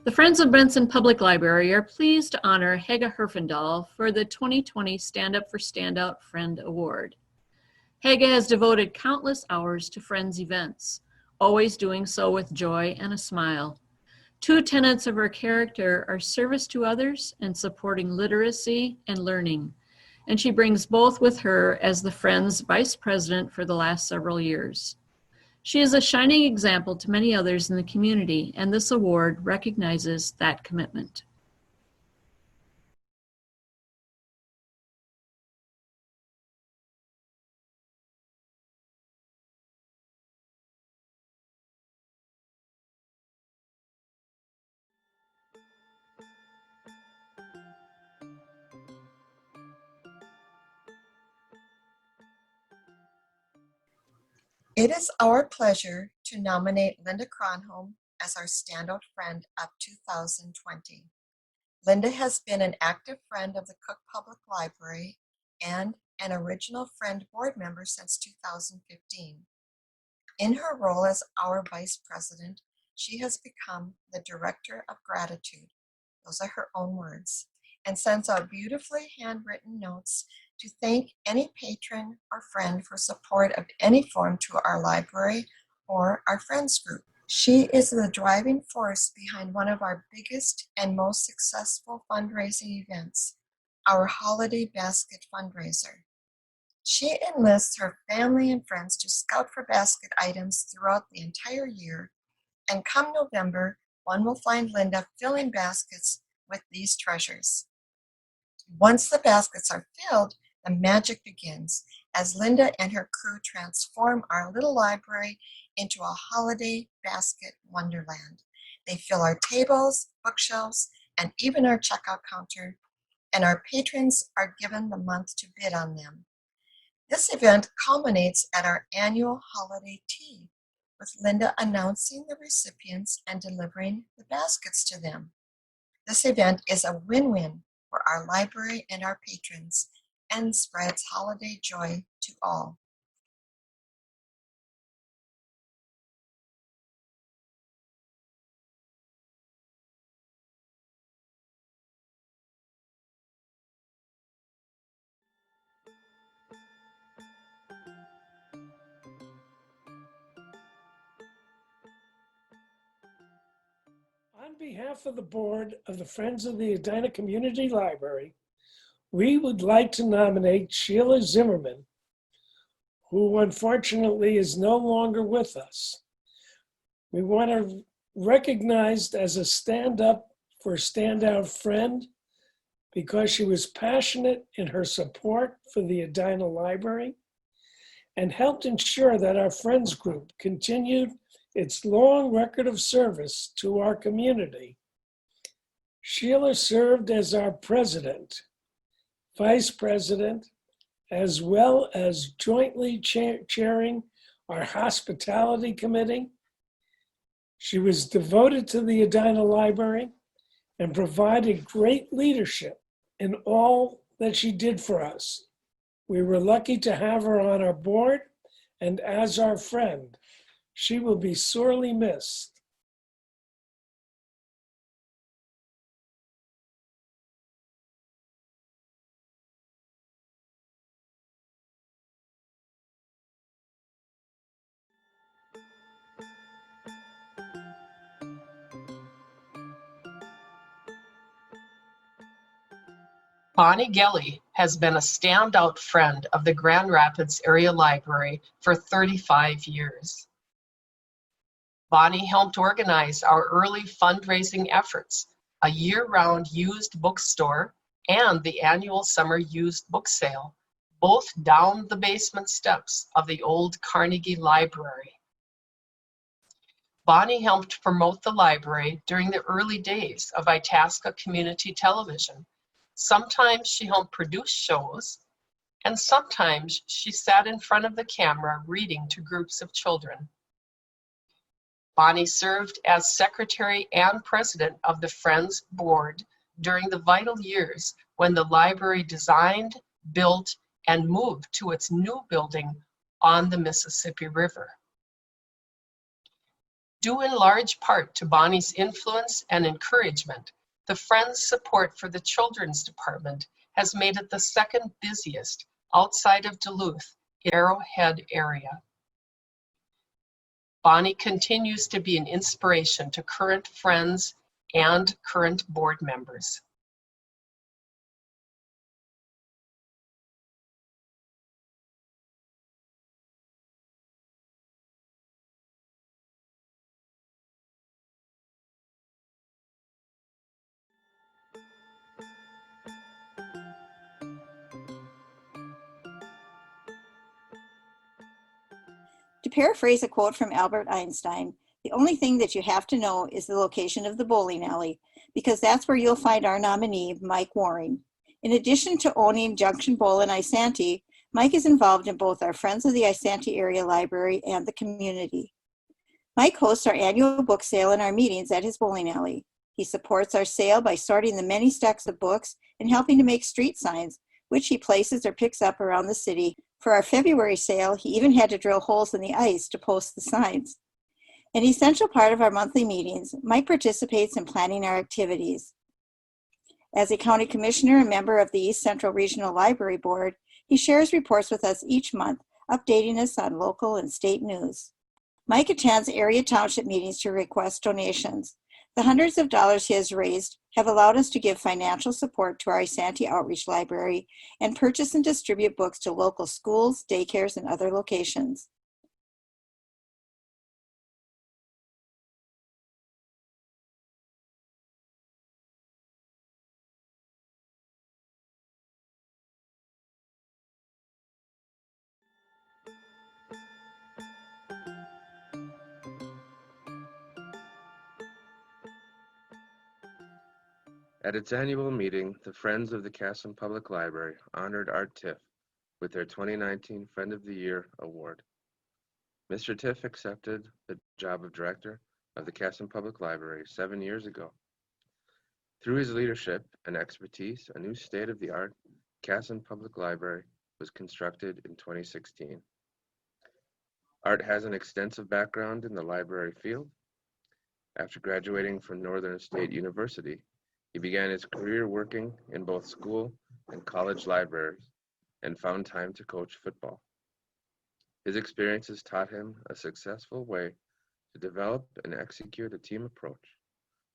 The Friends of Benson Public Library are pleased to honor Hege Herfindahl for the 2020 Stand Up for Standout Friend Award. Hege has devoted countless hours to Friends events, always doing so with joy and a smile. Two tenets of her character are service to others and supporting literacy and learning, and she brings both with her as the Friends Vice President for the last several years. She is a shining example to many others in the community, and this award recognizes that commitment. It is our pleasure to nominate Linda Kronholm as our Standout Friend of 2020. Linda has been an active friend of the Cook Public Library and an original Friend board member since 2015. In her role as our Vice President, she has become the Director of Gratitude, those are her own words, and sends out beautifully handwritten notes to thank any patron or friend for support of any form to our library or our Friends group. She is the driving force behind one of our biggest and most successful fundraising events, our Holiday Basket fundraiser. She enlists her family and friends to scout for basket items throughout the entire year, and come November, one will find Linda filling baskets with these treasures. Once the baskets are filled, the magic begins as Linda and her crew transform our little library into a holiday basket wonderland. They fill our tables, bookshelves, and even our checkout counter, and our patrons are given the month to bid on them. This event culminates at our annual holiday tea, with Linda announcing the recipients and delivering the baskets to them. This event is a win-win for our library and our patrons, and spreads holiday joy to all. On behalf of the board of the Friends of the Edina Community Library, we would like to nominate Sheila Zimmerman, who unfortunately is no longer with us. We want her recognized as a stand-up for standout friend because she was passionate in her support for the Edina Library and helped ensure that our Friends group continued its long record of service to our community. Sheila served as our president, vice president, as well as jointly chairing our hospitality committee. She was devoted to the Edina Library and provided great leadership in all that she did for us. We were lucky to have her on our board and as our friend. She will be sorely missed. Bonnie Gelly has been a standout friend of the Grand Rapids Area Library for 35 years. Bonnie helped organize our early fundraising efforts, a year-round used bookstore, and the annual summer used book sale, both down the basement steps of the old Carnegie Library. Bonnie helped promote the library during the early days of Itasca Community Television. Sometimes she helped produce shows, and sometimes she sat in front of the camera reading to groups of children. Bonnie served as secretary and president of the Friends board during the vital years when the library designed, built, and moved to its new building on the Mississippi River. Due in large part to Bonnie's influence and encouragement, the Friends support for the Children's Department has made it the second busiest outside of Duluth in the Arrowhead area. Bonnie continues to be an inspiration to current friends and current board members. To paraphrase a quote from Albert Einstein, the only thing that you have to know is the location of the bowling alley, because that's where you'll find our nominee, Mike Waring. In addition to owning Junction Bowl in Isanti, Mike is involved in both our Friends of the Isanti Area Library and the community. Mike hosts our annual book sale and our meetings at his bowling alley. He supports our sale by sorting the many stacks of books and helping to make street signs, which he places or picks up around the city. For our February sale, he even had to drill holes in the ice to post the signs. An essential part of our monthly meetings, Mike participates in planning our activities. As a county commissioner and member of the East Central Regional Library Board, he shares reports with us each month, updating us on local and state news. Mike attends area township meetings to request donations. The hundreds of dollars he has raised have allowed us to give financial support to our Isanti Outreach Library and purchase and distribute books to local schools, daycares, and other locations. At its annual meeting, the Friends of the Casson Public Library honored Art Tiff with their 2019 Friend of the Year Award. Mr. Tiff accepted the job of director of the Casson Public Library 7 years ago. Through his leadership and expertise, a new state-of-the-art Casson Public Library was constructed in 2016. Art has an extensive background in the library field. After graduating from Northern State University, he began his career working in both school and college libraries and found time to coach football. His experiences taught him a successful way to develop and execute a team approach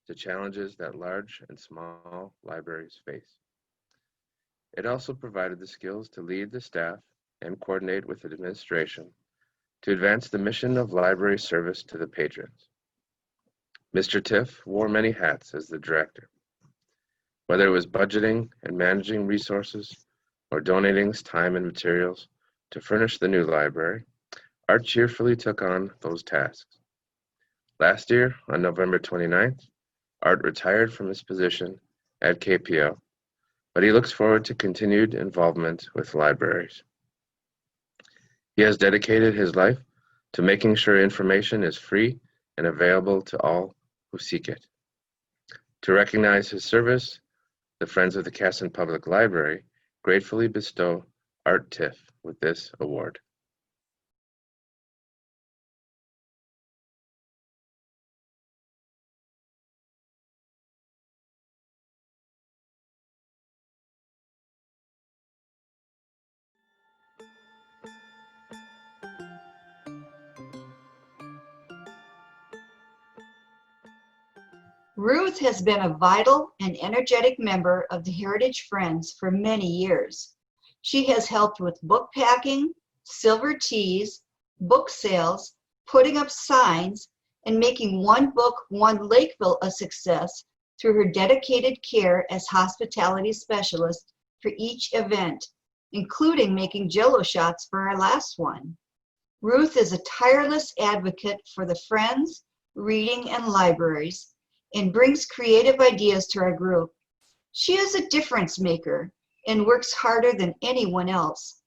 to challenges that large and small libraries face. It also provided the skills to lead the staff and coordinate with the administration to advance the mission of library service to the patrons. Mr. Tiff wore many hats as the director. Whether it was budgeting and managing resources or donating his time and materials to furnish the new library, Art cheerfully took on those tasks. Last year, on November 29th, Art retired from his position at KPL, but he looks forward to continued involvement with libraries. He has dedicated his life to making sure information is free and available to all who seek it. To recognize his service, the Friends of the Casson Public Library gratefully bestow Art Tiff with this award. Ruth has been a vital and energetic member of the Heritage Friends for many years. She has helped with book packing, silver teas, book sales, putting up signs, and making One Book, One Lakeville a success through her dedicated care as hospitality specialist for each event, including making Jell-O shots for our last one. Ruth is a tireless advocate for the Friends, reading, and libraries, and brings creative ideas to our group. She is a difference maker and works harder than anyone else.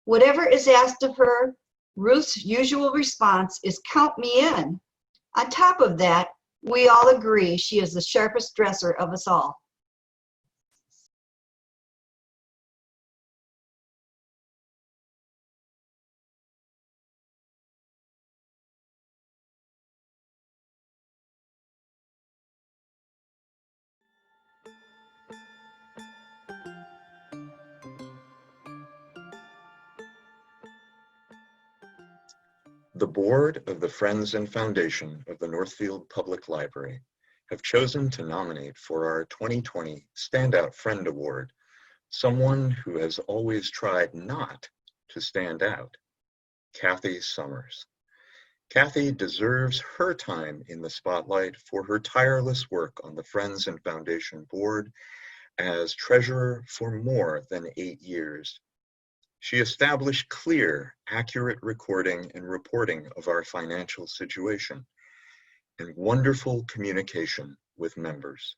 Whatever is asked of her, Ruth's usual response is "count me in." On top of that, we all agree she is the sharpest dresser of us all. The board of the Friends and Foundation of the Northfield Public Library have chosen to nominate for our 2020 Standout Friend Award someone who has always tried not to stand out, Kathy Summers. Kathy deserves her time in the spotlight for her tireless work on the Friends and Foundation board as treasurer for more than 8 years. She established clear, accurate recording and reporting of our financial situation and wonderful communication with members.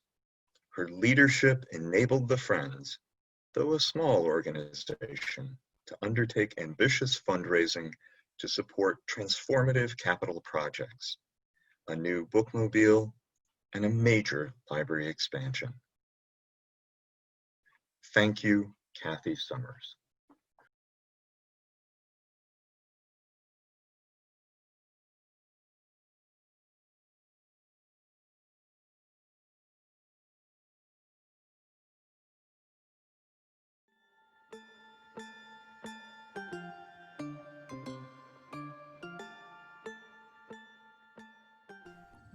Her leadership enabled the Friends, though a small organization, to undertake ambitious fundraising to support transformative capital projects, a new bookmobile, and a major library expansion. Thank you, Kathy Summers.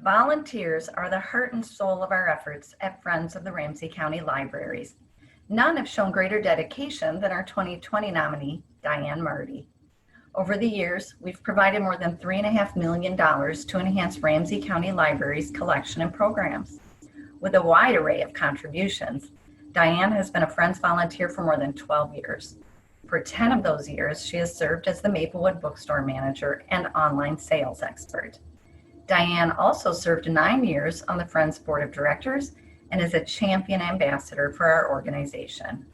Volunteers are the heart and soul of our efforts at Friends of the Ramsey County Libraries. None have shown greater dedication than our 2020 nominee, Diane Marty. Over the years, we've provided more than $3.5 million to enhance Ramsey County Libraries' collection and programs. With a wide array of contributions, Diane has been a Friends volunteer for more than 12 years. For 10 of those years, she has served as the Maplewood bookstore manager and online sales expert. Diane also served 9 years on the Friends Board of Directors and is a champion ambassador for our organization.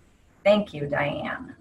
Thank you, Diane.